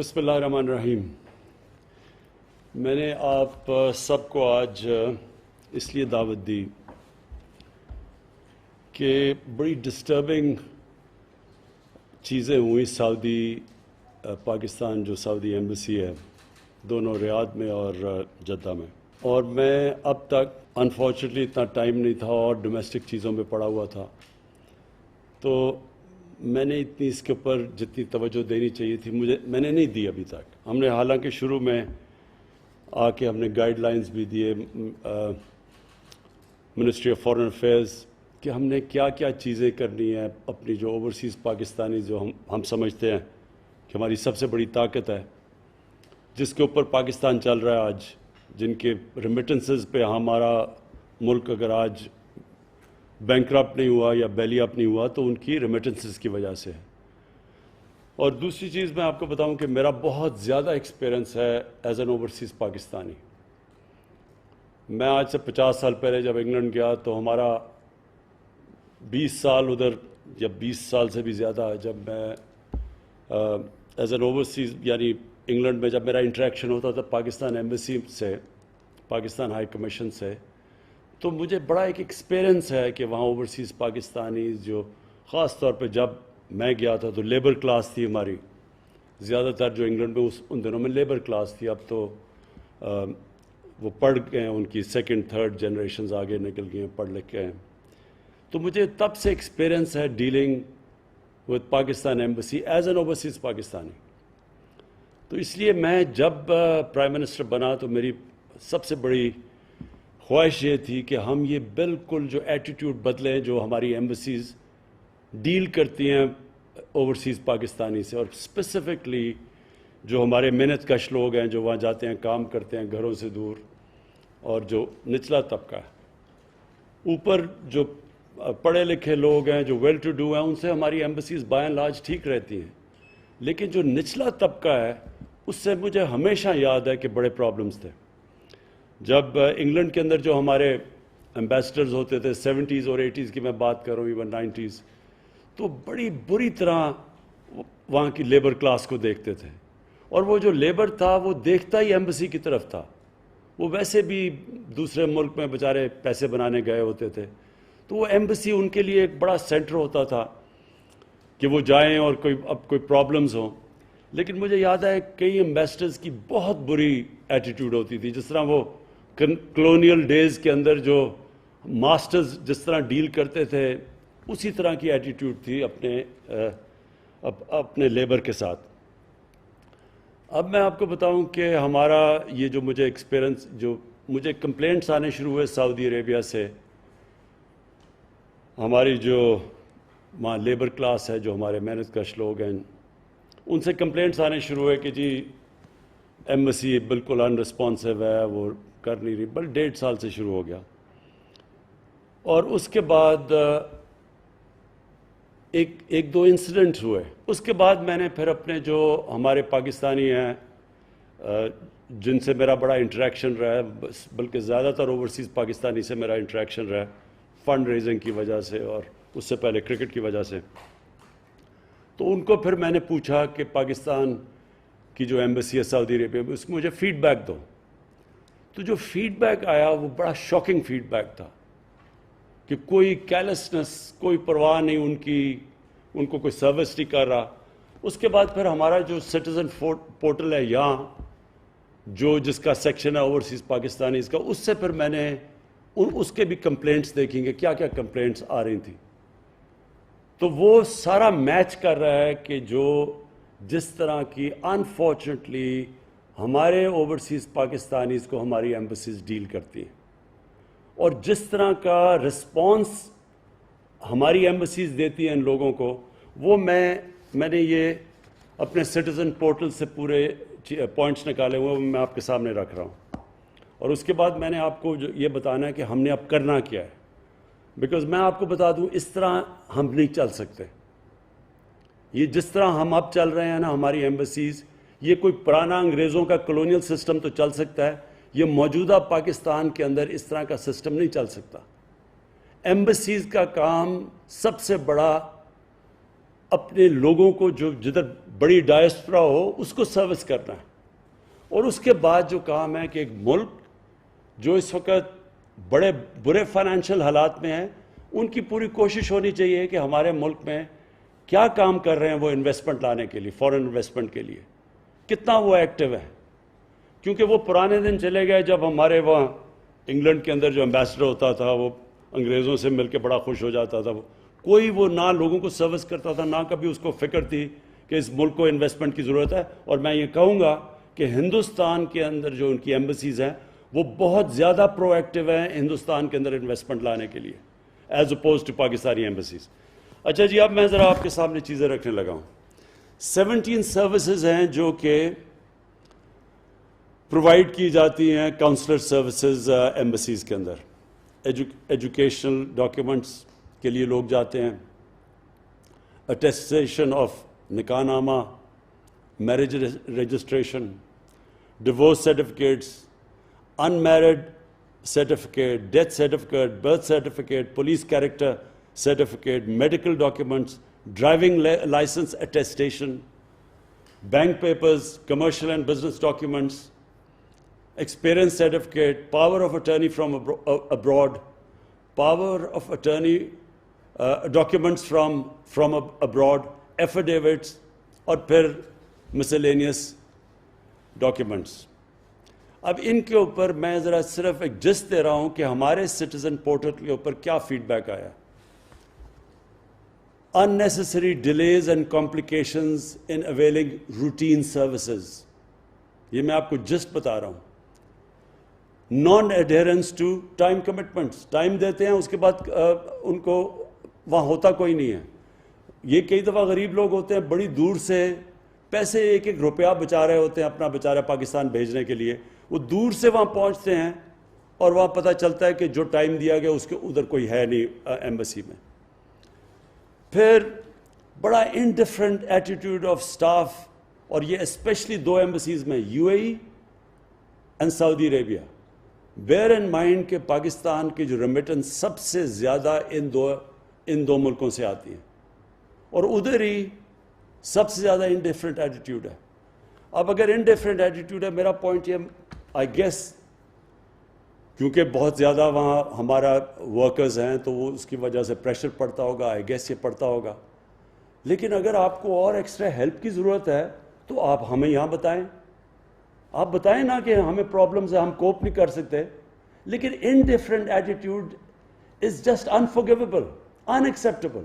بسم اللہ الرحمن الرحیم. میں نے آپ سب کو آج اس لیے دعوت دی کہ بڑی ڈسٹربنگ چیزیں ہوئیں سعودی پاکستان جو سعودی ایمبیسی ہے دونوں ریاض میں اور جدہ میں، اور میں اب تک انفارچونیٹلی اتنا ٹائم نہیں تھا اور ڈومیسٹک چیزوں میں پڑا ہوا تھا، تو میں نے اتنی اس کے اوپر جتنی توجہ دینی چاہیے تھی میں نے نہیں دی ابھی تک. ہم نے حالانکہ شروع میں آ کے ہم نے گائیڈ لائنز بھی دیے منسٹری آف فارن افیئرز کہ ہم نے کیا کیا چیزیں کرنی ہیں اپنی جو اوورسیز پاکستانی جو ہم سمجھتے ہیں کہ ہماری سب سے بڑی طاقت ہے، جس کے اوپر پاکستان چل رہا ہے آج، جن کے ریمیٹنسز پہ ہمارا ملک اگر آج بینکرپٹ نہیں ہوا یا بیلی اپ نہیں ہوا تو ان کی ریمیٹنسز کی وجہ سے ہے. اور دوسری چیز میں آپ کو بتاؤں کہ میرا بہت زیادہ ایکسپیرنس ہے ایز این اوورسیز پاکستانی. میں آج سے 50 سال پہلے جب انگلینڈ گیا تو ہمارا 20 سال ادھر یا 20 سال سے بھی زیادہ جب میں ایز این اوورسیز یعنی انگلینڈ میں جب میرا انٹریکشن ہوتا تھا پاکستان ایمبیسی سے، پاکستان ہائی کمیشن سے، تو مجھے بڑا ایک ایکسپیرنس ہے کہ وہاں اوورسیز پاکستانی جو خاص طور پہ جب میں گیا تھا تو لیبر کلاس تھی ہماری، زیادہ تر جو انگلینڈ میں ان دنوں میں لیبر کلاس تھی. اب تو وہ پڑھ گئے ہیں، ان کی سیکنڈ تھرڈ جنریشنز آگے نکل گئی ہیں، پڑھ لکھ کے ہیں. تو مجھے تب سے ایکسپیرنس ہے dealing with Pakistan embassy as an overseas Pakistani. تو اس لیے میں جب پرائم منسٹر بنا تو میری سب سے بڑی خواہش یہ تھی کہ ہم یہ بالکل جو ایٹیٹیوڈ بدلیں جو ہماری ایمبیسیز ڈیل کرتی ہیں اوورسیز پاکستانی سے، اور اسپیسیفکلی جو ہمارے محنت کش لوگ ہیں جو وہاں جاتے ہیں کام کرتے ہیں گھروں سے دور، اور جو نچلا طبقہ ہے. اوپر جو پڑھے لکھے لوگ ہیں جو ویل ٹو ڈو ہیں ان سے ہماری ایمبیسیز بائی اینڈ لارج ٹھیک رہتی ہیں، لیکن جو نچلا طبقہ ہے اس سے مجھے ہمیشہ یاد ہے کہ بڑے پرابلمز تھے. جب انگلینڈ کے اندر جو ہمارے ایمبیسڈرز ہوتے تھے 70s اور 80s کی میں بات کروں، ایون 90s، تو بڑی بری طرح وہاں کی لیبر کلاس کو دیکھتے تھے، اور وہ جو لیبر تھا وہ دیکھتا ہی ایمبیسی کی طرف تھا. وہ ویسے بھی دوسرے ملک میں بیچارے پیسے بنانے گئے ہوتے تھے، تو وہ ایمبیسی ان کے لیے ایک بڑا سینٹر ہوتا تھا کہ وہ جائیں اور کوئی پرابلمز ہوں. لیکن مجھے یاد ہے کئی ایمبیسڈرز کی بہت بری ایٹیٹیوڈ ہوتی تھی، جس طرح وہ کلونیل ڈیز کے اندر جو ماسٹرز جس طرح ڈیل کرتے تھے اسی طرح کی ایٹیٹیوڈ تھی اپنے لیبر کے ساتھ. اب میں آپ کو بتاؤں کہ ہمارا یہ جو مجھے ایکسپیرنس، جو مجھے کمپلینٹس آنے شروع ہوئے سعودی عربیہ سے، ہماری جو وہاں لیبر کلاس ہے جو ہمارے محنت کش لوگ ہیں ان سے کمپلینٹس آنے شروع ہوئے کہ جی ایمبیسی بالکل ان رسپانسو ہے، وہ کر نہیں رہی. بل 1.5 سال سے شروع ہو گیا، اور اس کے بعد ایک دو انسیڈنٹ ہوئے. اس کے بعد میں نے پھر اپنے جو ہمارے پاکستانی ہیں جن سے میرا بڑا انٹریکشن رہا ہے، بلکہ زیادہ تر اوورسیز پاکستانی سے میرا انٹریکشن رہا ہے فنڈ ریزنگ کی وجہ سے اور اس سے پہلے کرکٹ کی وجہ سے، تو ان کو پھر میں نے پوچھا کہ پاکستان کی جو ایمبیسی ہے سعودی عربیہ میں اس کو مجھے فیڈ بیک دو. تو جو فیڈ بیک آیا وہ بڑا شاکنگ فیڈ بیک تھا کہ کوئی کیلسنس، کوئی پرواہ نہیں ان کو کوئی سروس نہیں کر رہا. اس کے بعد پھر ہمارا جو سٹیزن پورٹل ہے یہاں جو جس کا سیکشن ہے اوورسیز پاکستانیز کا، اس سے پھر میں نے اس کے بھی کمپلینٹس دیکھیں گے کیا کیا کمپلینٹس آ رہی تھیں. تو وہ سارا میچ کر رہا ہے کہ جس طرح کی انفارچونیٹلی ہمارے اوورسیز پاکستانیز کو ہماری ایمبیسیز ڈیل کرتی ہیں، اور جس طرح کا رسپانس ہماری ایمبیسیز دیتی ہیں ان لوگوں کو، وہ میں نے یہ اپنے سٹیزن پورٹل سے پورے پوائنٹس نکالے ہوئے میں آپ کے سامنے رکھ رہا ہوں. اور اس کے بعد میں نے آپ کو یہ بتانا ہے کہ ہم نے اب کرنا کیا ہے، بیکاز میں آپ کو بتا دوں اس طرح ہم نہیں چل سکتے. یہ جس طرح ہم اب چل رہے ہیں نا ہماری ایمبیسیز، یہ کوئی پرانا انگریزوں کا کلونیل سسٹم تو چل سکتا ہے، یہ موجودہ پاکستان کے اندر اس طرح کا سسٹم نہیں چل سکتا. ایمبیسیز کا کام سب سے بڑا اپنے لوگوں کو جو جدھر بڑی ڈائسپورا ہو اس کو سروس کرنا ہے. اور اس کے بعد جو کام ہے کہ ایک ملک جو اس وقت بڑے برے فائنینشیل حالات میں ہیں, ان کی پوری کوشش ہونی چاہیے کہ ہمارے ملک میں کیا کام کر رہے ہیں وہ انویسٹمنٹ لانے کے لیے, فورن انویسٹمنٹ کے لیے کتنا وہ ایکٹیو ہے. کیونکہ وہ پرانے دن چلے گئے جب ہمارے وہاں انگلینڈ کے اندر جو ایمبیسڈر ہوتا تھا وہ انگریزوں سے مل کے بڑا خوش ہو جاتا تھا. کوئی وہ نہ لوگوں کو سروس کرتا تھا, نہ کبھی اس کو فکر تھی کہ اس ملک کو انویسٹمنٹ کی ضرورت ہے. اور میں یہ کہوں گا کہ ہندوستان کے اندر جو ان کی ایمبیسیز ہیں وہ بہت زیادہ پرو ایکٹیو ہیں ہندوستان کے اندر انویسٹمنٹ لانے کے لیے as oppose to Pakistani embassies. اچھا جی, اب میں ذرا آپ کے سامنے چیزیں رکھنے لگا ہوں. 17 سروسز ہیں جو کہ پرووائڈ کی جاتی ہیں, کاؤنسلر سروسز ایمبیسیز کے اندر. ایجوکیشنل ڈاکیومنٹس کے لیے لوگ جاتے ہیں, attestation of nikah nama, marriage registration, divorce certificates, unmarried certificate, death certificate, birth certificate, police character certificate, medical documents, driving license attestation, bank papers, commercial and business documents, experience certificate, power of attorney from abroad, power of attorney documents from abroad, affidavits, اور پھر miscellaneous documents. اب ان کے اوپر میں ذرا صرف ایک just they رہا ہوں کہ ہمارے سٹیزن پورٹل کے اوپر کیا فیڈ بیک آیا. unnecessary delays and complications in availing routine services. یہ میں آپ کو جسٹ بتا رہا ہوں. non adherence to time commitments. Time دیتے ہیں اس کے بعد ان کو وہاں ہوتا کوئی نہیں ہے. یہ کئی دفعہ غریب لوگ ہوتے ہیں بڑی دور سے پیسے ایک ایک روپیہ بچا رہے ہوتے ہیں اپنا بیچارہ پاکستان بھیجنے کے لیے. وہ دور سے وہاں پہنچتے ہیں اور وہاں پتہ چلتا ہے کہ جو ٹائم دیا گیا اس کے ادھر کوئی ہے نہیں ایمبیسی میں. پھر بڑا انڈیفرنٹ ایٹیٹیوڈ آف سٹاف, اور یہ اسپیشلی 2 ایمبیسیز میں, U A E and Saudi Arabia. Bear in mind کہ پاکستان کی جو ریمیٹنس سب سے زیادہ ان دو ملکوں سے آتی ہے, اور ادھر ہی سب سے زیادہ انڈیفرنٹ ایٹیٹیوڈ ہے. اب اگر انڈیفرنٹ ایٹیٹیوڈ ہے, میرا پوائنٹ یہ آئی گیس کیونکہ بہت زیادہ وہاں ہمارا ورکرز ہیں تو وہ اس کی وجہ سے پریشر پڑتا ہوگا, آئی گیس یہ پڑتا ہوگا. لیکن اگر آپ کو اور ایکسٹرا ہیلپ کی ضرورت ہے تو آپ ہمیں یہاں بتائیں. آپ بتائیں نا کہ ہمیں پرابلمز ہیں, ہم کوپ نہیں کر سکتے. لیکن انڈیفرنٹ ایٹیٹیوڈ از جسٹ انفارگیویبل, انایکسیپٹیبل.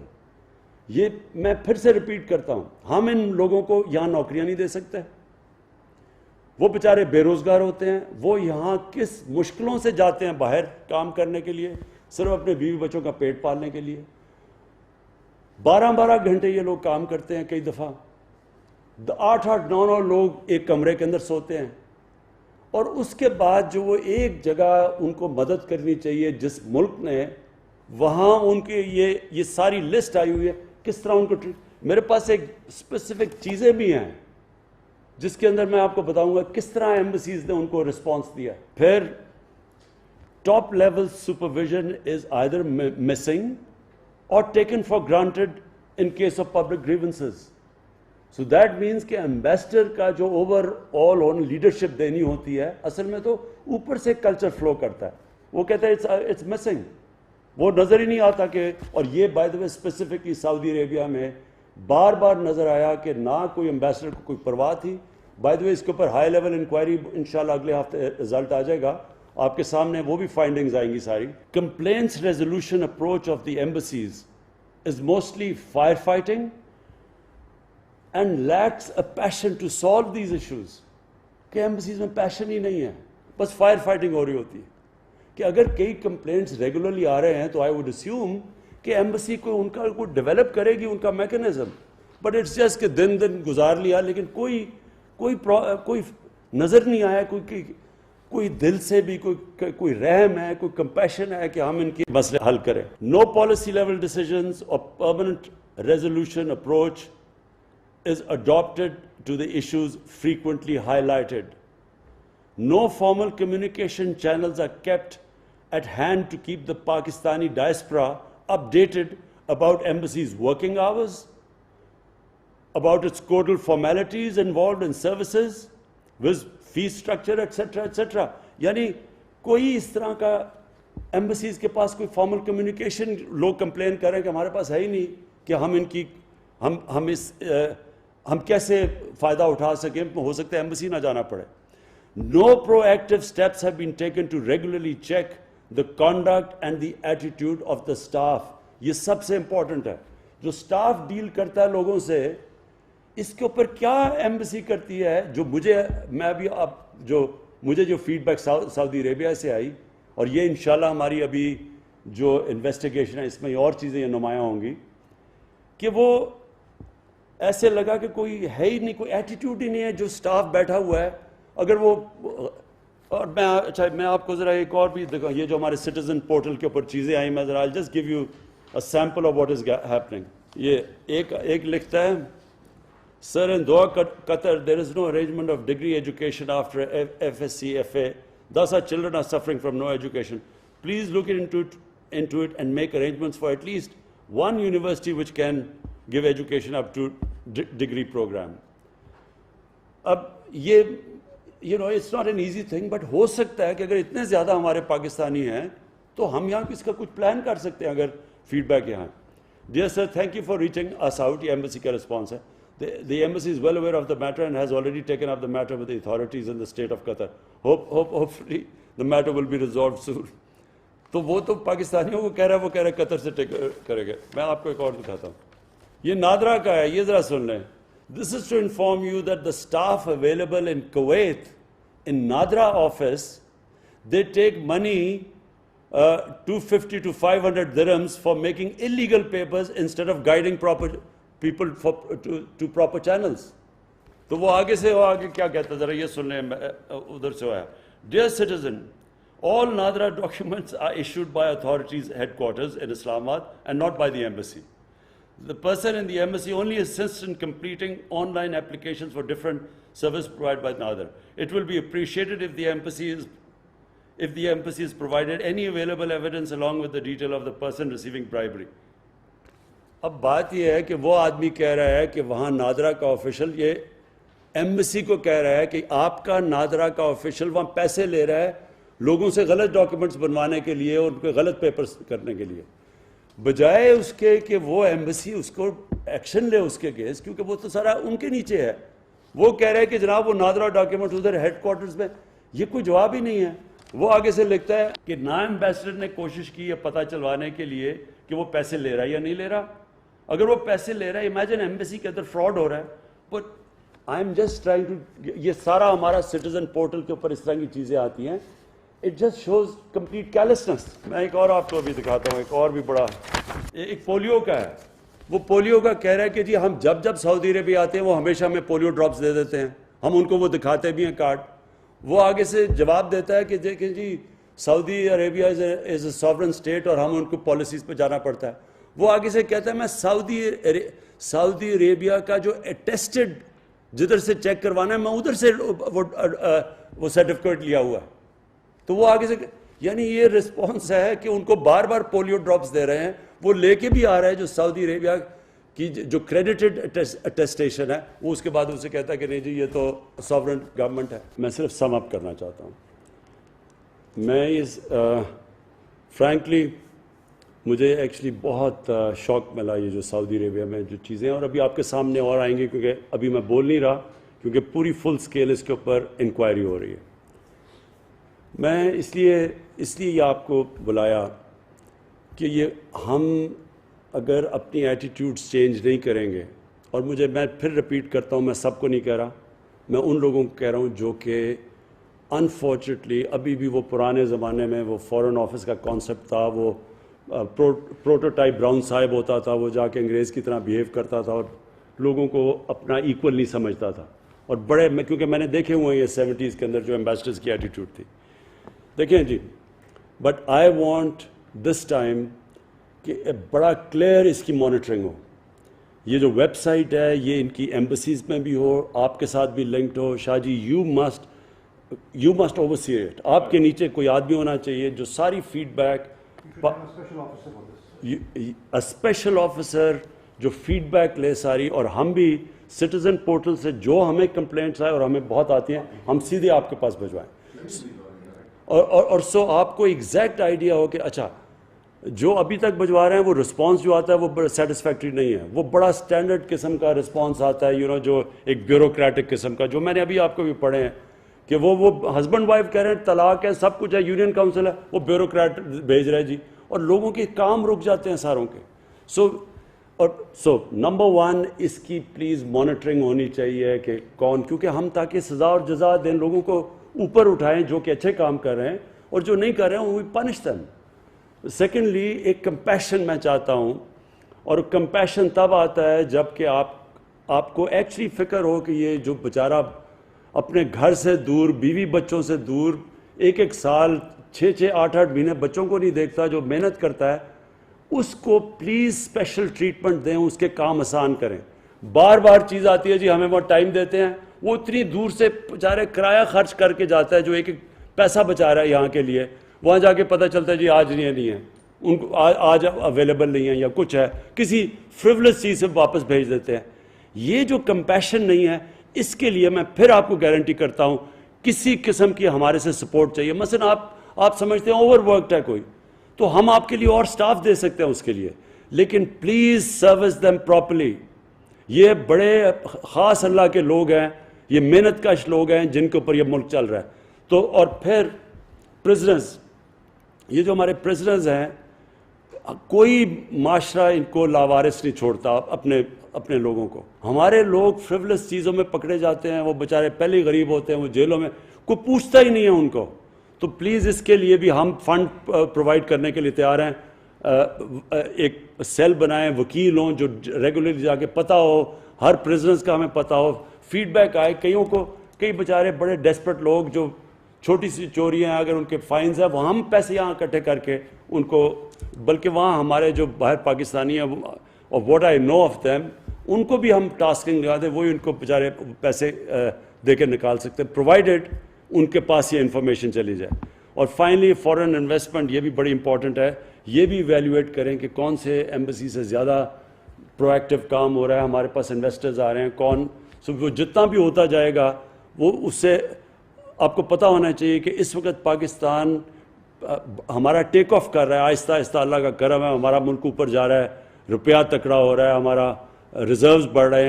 یہ میں پھر سے ریپیٹ کرتا ہوں, ہم ان لوگوں کو یہاں نوکریاں نہیں دے سکتے. وہ بیچارے بے روزگار ہوتے ہیں, وہ یہاں کس مشکلوں سے جاتے ہیں باہر کام کرنے کے لیے, صرف اپنے بیوی بچوں کا پیٹ پالنے کے لیے. 12 گھنٹے یہ لوگ کام کرتے ہیں, کئی دفعہ 8 9 لوگ ایک کمرے کے اندر سوتے ہیں. اور اس کے بعد جو وہ ایک جگہ ان کو مدد کرنی چاہیے جس ملک نے, وہاں ان کے یہ ساری لسٹ آئی ہوئی ہے کس طرح ان کو میرے پاس ایک اسپیسیفک چیزیں بھی ہیں جس کے اندر میں آپ کو بتاؤں گا کس طرح ایمبیسیز نے ان کو رسپانس دیا. پھر top level supervision is either missing or taken for granted in case of public grievances. So that means کہ ایمبیسڈر کا جو اوور آل آن لیڈرشپ دینی ہوتی ہے, اصل میں تو اوپر سے کلچر فلو کرتا ہے. وہ کہتا ہے اٹس مسنگ, وہ نظر ہی نہیں آتا کہ. اور یہ بائی دا وے اسپیسیفکلی سعودی عربیہ میں بار بار نظر آیا کہ نہ کوئی ایمبیسڈر کو کوئی پرواہ تھی. بائی دا وے اس کے اوپر ہائی لیول انکوائری انشاءاللہ اگلے ہفتے رزلٹ آ جائے گا آپ کے سامنے, وہ بھی فائنڈنگز آئیں گی ساری. Complaints resolution approach of the embassies is mostly fire fighting and lacks a passion to solve these issues. کہ ایمبیسیز میں پیشن ہی نہیں ہے, بس فائر فائٹنگ ہو رہی ہوتی ہے. کہ اگر کئی کمپلینٹس ریگولرلی آ رہے ہیں تو آئی ووڈ اسیوم کہ ایمبیسی کو ان کا کوئی ڈیولپ کرے گی ان کا میکینزم. بٹ اٹس جسٹ کہ دن گزار لیا, لیکن کوئی نظر نہیں آیا, کوئی دل سے بھی کوئی رحم ہے, کوئی کمپیشن ہے کہ ہم ان کی مسئلے حل کریں. نو پالیسی لیول ڈیسیژنز اور permanent resolution approach is adopted to the issues frequently highlighted. No formal communication channels are kept at hand to keep the Pakistani diaspora updated about embassies' working hours, about its codal formalities involved in services, with fee structure, etc., etc. یعنی کوئی اس طرح کا embassies کے پاس کوئی formal communication, لوگ complain کریں کہ ہمارے پاس ہے ہی نہیں کہ ہم کیسے فائدہ اٹھا سکیں، ہو سکتا ہے ایمبسی نہ جانا پڑے. No proactive steps have been taken to regularly check the conduct and the attitude of the staff. یہ سب سے امپورٹنٹ ہے. جو سٹاف ڈیل کرتا ہے لوگوں سے، اس کے اوپر کیا ایمبسی کرتی ہے. مجھے جو فیڈ بیک سعودی عربیہ سے آئی، اور یہ انشاءاللہ ہماری ابھی جو انویسٹیگیشن ہے اس میں اور چیزیں یہ نمایاں ہوں گی، کہ وہ ایسے لگا کہ کوئی ہے ہی نہیں، کوئی ایٹیٹیوڈ ہی نہیں ہے. جو سٹاف بیٹھا ہوا ہے، اگر وہ، اور میں آپ کو ذرا ایک اور بھی دیکھا، یہ جو ہمارے سٹیزن پورٹل کے اوپر چیزیں آئیں، میں ذرا just give you a sample of what is happening. یہ ایک لکھتا ہے، Sir, in Doha, Qatar, there is no arrangement of degree education after FSc, FA. Thus our children are suffering from no education. Please look into it and make arrangements for at least one university which can give education up to degree program. اب یہ it's not an easy thing, but ہو سکتا ہے کہ اگر اتنے زیادہ ہمارے پاکستانی ہیں تو ہم یہاں اس کا کچھ پلان کر سکتے ہیں اگر فیڈ بیک یہاں. Dear sir, thank you for reaching us out. یہ ایمبسی کا رسپانس ہے. The embassy is well aware of the matter and has already taken up the matter with the authorities in the state of Qatar. Hopefully the matter will be resolved soon. تو وہ تو پاکستانیوں کو کہہ رہا ہے قطر سے کرے گا. میں آپ کو ایک اور دکھاتا ہوں. یہ نادرا کا ہے، یہ ذرا سن لیں. This is to inform you that the staff available in Kuwait, in Nadra office, they take money 250 to 500 dirhams for making illegal papers instead of guiding proper people to proper channels. تو وہ آگے کیا کہتا ہے ذرا یہ سن لیں. ادھر سے آیا. Dear citizen, all Nadra documents are issued by authorities headquarters in Islamabad and not by the embassy. The person in the embassy only assists in completing online applications for different services provided by Nadra. It will be appreciated if the embassy is provided any available evidence along with the detail of the person receiving bribery. اب بات یہ ہے کہ وہ آدمی کہہ رہا ہے کہ وہاں نادرا کا آفیشل یہ ایمبسی کو کہہ رہا ہے کہ آپ کا نادرا کا آفیشل وہاں پیسے لے رہا ہے لوگوں سے غلط ڈاکیومنٹس بنوانے کے لیے اور ان کے غلط پیپرز کرنے کے لیے، بجائے اس کے کہ وہ ایمبسی اس کو ایکشن لے اس کے کیس، کیونکہ وہ تو سارا ان کے نیچے ہے. وہ کہہ رہے ہیں کہ جناب وہ نادرا ڈاکیومنٹ ادھر ہیڈ کوارٹرز میں، یہ کوئی جواب ہی نہیں ہے. وہ آگے سے لکھتا ہے کہ نا ایمبیسڈر نے کوشش کی ہے پتہ چلوانے کے لیے کہ وہ پیسے لے رہا ہے یا نہیں لے رہا. اگر وہ پیسے لے رہا ہے، امیجن ایمبیسی کے اندر فراڈ ہو رہا ہے. But I am just trying to, یہ سارا ہمارا سٹیزن پورٹل کے اوپر اس طرح کی چیزیں آتی ہیں. It just shows complete carelessness. میں ایک اور آپ کو ابھی دکھاتا ہوں، ایک اور بھی بڑا، ایک پولیو کا ہے. وہ پولیو کا کہہ رہا ہے کہ جی ہم جب سعودی عربیہ آتے ہیں وہ ہمیشہ ہمیں پولیو ڈراپس دے دیتے ہیں، ہم ان کو وہ دکھاتے بھی ہیں کارڈ. وہ آگے سے جواب دیتا ہے کہ دیکھیں جی سعودی عربیہ از اے ساورن اسٹیٹ اور ہم ان کو پالیسیز پہ جانا پڑتا ہے. وہ آگے سے کہتا ہے میں سعودی عربیہ کا جو اٹیسٹڈ جدھر سے چیک کروانا ہے میں ادھر سے وہ سرٹیفکیٹ لیا ہوا ہے. تو وہ آگے سے، یعنی یہ رسپانس ہے کہ ان کو بار بار پولیو ڈراپس دے رہے ہیں. وہ لے کے بھی آ رہا ہے جو سعودی عربیہ کی جو کریڈیٹڈ اٹیسٹیشن ہے، وہ اس کے بعد اسے کہتا ہے کہ نہیں جی یہ تو ساورن گورنمنٹ ہے. میں صرف سم اپ کرنا چاہتا ہوں. میں فرینکلی مجھے ایکچولی بہت شوق ملا یہ جو سعودی عربیہ میں جو چیزیں، اور ابھی آپ کے سامنے اور آئیں گے کیونکہ ابھی میں بول نہیں رہا کیونکہ پوری فل سکیل اس کے اوپر انکوائری ہو رہی ہے. میں اس لیے یہ آپ کو بلایا کہ یہ ہم اگر اپنی ایٹیٹیوڈز چینج نہیں کریں گے، اور میں پھر رپیٹ کرتا ہوں، میں سب کو نہیں کہہ رہا، میں ان لوگوں کو کہہ رہا ہوں جو کہ انفارچونیٹلی ابھی بھی وہ پرانے زمانے میں وہ فورن آفس کا کانسیپٹ تھا، وہ پروٹوٹائپ براؤن صاحب ہوتا تھا، وہ جا کے انگریز کی طرح بیہیو کرتا تھا اور لوگوں کو اپنا ایکول نہیں سمجھتا تھا. اور کیونکہ میں نے دیکھے ہوئے ہیں یہ 70s کے اندر جو ایمبیسڈرز کی ایٹیٹیوڈ تھی. دیکھیں جی، but I want this time کہ بڑا کلیئر اس کی مانیٹرنگ ہو. یہ جو ویب سائٹ ہے یہ ان کی ایمبسیز میں بھی ہو، آپ کے ساتھ بھی لنکڈ ہو. Shah ji you must oversee it. آپ کے نیچے کوئی آدمی ہونا چاہیے جو ساری فیڈ بیک، اسپیشل آفیسر جو فیڈ بیک لے ساری, اور ہم بھی سٹیزن پورٹل سے جو ہمیں کمپلینٹس آئے اور ہمیں بہت آتی ہیں, ہم سیدھے آپ کے پاس بھجوائیں. اور سو آپ کو ایگزیکٹ آئیڈیا ہو کہ اچھا جو ابھی تک بھجوا رہے ہیں وہ رسپانس جو آتا ہے وہ بڑا سیٹسفیکٹری نہیں ہے, وہ بڑا سٹینڈرڈ قسم کا رسپانس آتا ہے, جو ایک بیوروکریٹک قسم کا, جو میں نے ابھی آپ کو بھی پڑھے ہیں کہ وہ ہسبینڈ وائف کہہ رہے ہیں طلاق ہے, سب کچھ ہے, یونین کاؤنسل ہے, وہ بیوروکریٹ بھیج رہے جی, اور لوگوں کے کام رک جاتے ہیں ساروں کے. سو نمبر 1 اس کی پلیز مانیٹرنگ ہونی چاہیے کہ کون, کیونکہ ہم تاکہ سزا اور جزا دیں, لوگوں کو اوپر اٹھائیں جو کہ اچھے کام کر رہے ہیں, اور جو نہیں کر رہے ہیں وہ پنش دیم. سیکنڈلی ایک کمپیشن میں چاہتا ہوں, اور کمپیشن تب آتا ہے جب کہ آپ کو ایکچولی فکر ہو کہ یہ جو بیچارہ اپنے گھر سے دور, بیوی بچوں سے دور, ایک سال 6-8 مہینے بچوں کو نہیں دیکھتا, جو محنت کرتا ہے, اس کو پلیز اسپیشل ٹریٹمنٹ دیں, اس کے کام آسان کریں. بار بار چیز آتی ہے جی ہمیں وہ ٹائم دیتے ہیں, وہ اتنی دور سے بیچارے کرایہ خرچ کر کے جاتا ہے, جو ایک پیسہ بچا رہا ہے یہاں کے لیے, وہاں جا کے پتہ چلتا ہے جی آج نہیں ہے, ان کو آج اویلیبل نہیں ہے یا کچھ ہے, کسی فریولس چیز سے واپس بھیج دیتے ہیں. یہ جو کمپیشن نہیں ہے, اس کے لیے میں پھر آپ کو گارنٹی کرتا ہوں کسی قسم کی ہمارے سے سپورٹ چاہیے. مثلا آپ سمجھتے ہیں اوور ورکڈ ہے کوئی, تو ہم آپ کے لیے اور سٹاف دے سکتے ہیں اس کے لیے, لیکن پلیز سروس دیم پراپرلی. یہ بڑے خاص اللہ کے لوگ ہیں, یہ محنت کش لوگ ہیں جن کے اوپر یہ ملک چل رہا ہے. تو اور پھر پرزنرز, یہ جو ہمارے پرزنرز ہیں, کوئی معاشرہ ان کو لاوارث نہیں چھوڑتا اپنے لوگوں کو. ہمارے لوگ فریولس چیزوں میں پکڑے جاتے ہیں, وہ بیچارے پہلے ہی غریب ہوتے ہیں, وہ جیلوں میں, کوئی پوچھتا ہی نہیں ہے ان کو. تو پلیز اس کے لیے بھی ہم فنڈ پرووائڈ کرنے کے لیے تیار ہیں. ایک سیل بنائیں, وکیل ہوں جو ریگولرلی جا کے پتہ ہو, ہر پرزنرز کا ہمیں پتہ ہو, فیڈ بیک آئے. کئی بیچارے بڑے ڈیسپریٹ لوگ جو چھوٹی سی چوریاں اگر ان کے فائنز ہیں, وہ ہم پیسے یہاں اکٹھے کر کے ان کو, بلکہ وہاں ہمارے جو باہر پاکستانی ہیں, اور what I know of them, ان کو بھی ہم ٹاسکنگ لگا دیں, وہی ان کو بیچارے پیسے دے کے نکال سکتے ہیں, پرووائڈیڈ ان کے پاس یہ انفارمیشن چلی جائے. اور فائنلی فورن انویسٹمنٹ, یہ بھی بڑی امپورٹنٹ ہے. یہ بھی ایویلیویٹ کریں کہ کون سے ایمبیسی سے زیادہ پرو ایکٹیو کام ہو رہا ہے, ہمارے پاس انویسٹرز آ رہے ہیں کون. وہ جتنا بھی ہوتا جائے گا, وہ اس سے آپ کو پتہ ہونا چاہیے کہ اس وقت پاکستان ہمارا ٹیک آف کر رہا ہے آہستہ آہستہ, اللہ کا کرم ہے, ہمارا ملک اوپر جا رہا ہے, روپیہ تکڑا ہو رہا ہے, ہمارا ریزروز بڑھ رہے ہیں.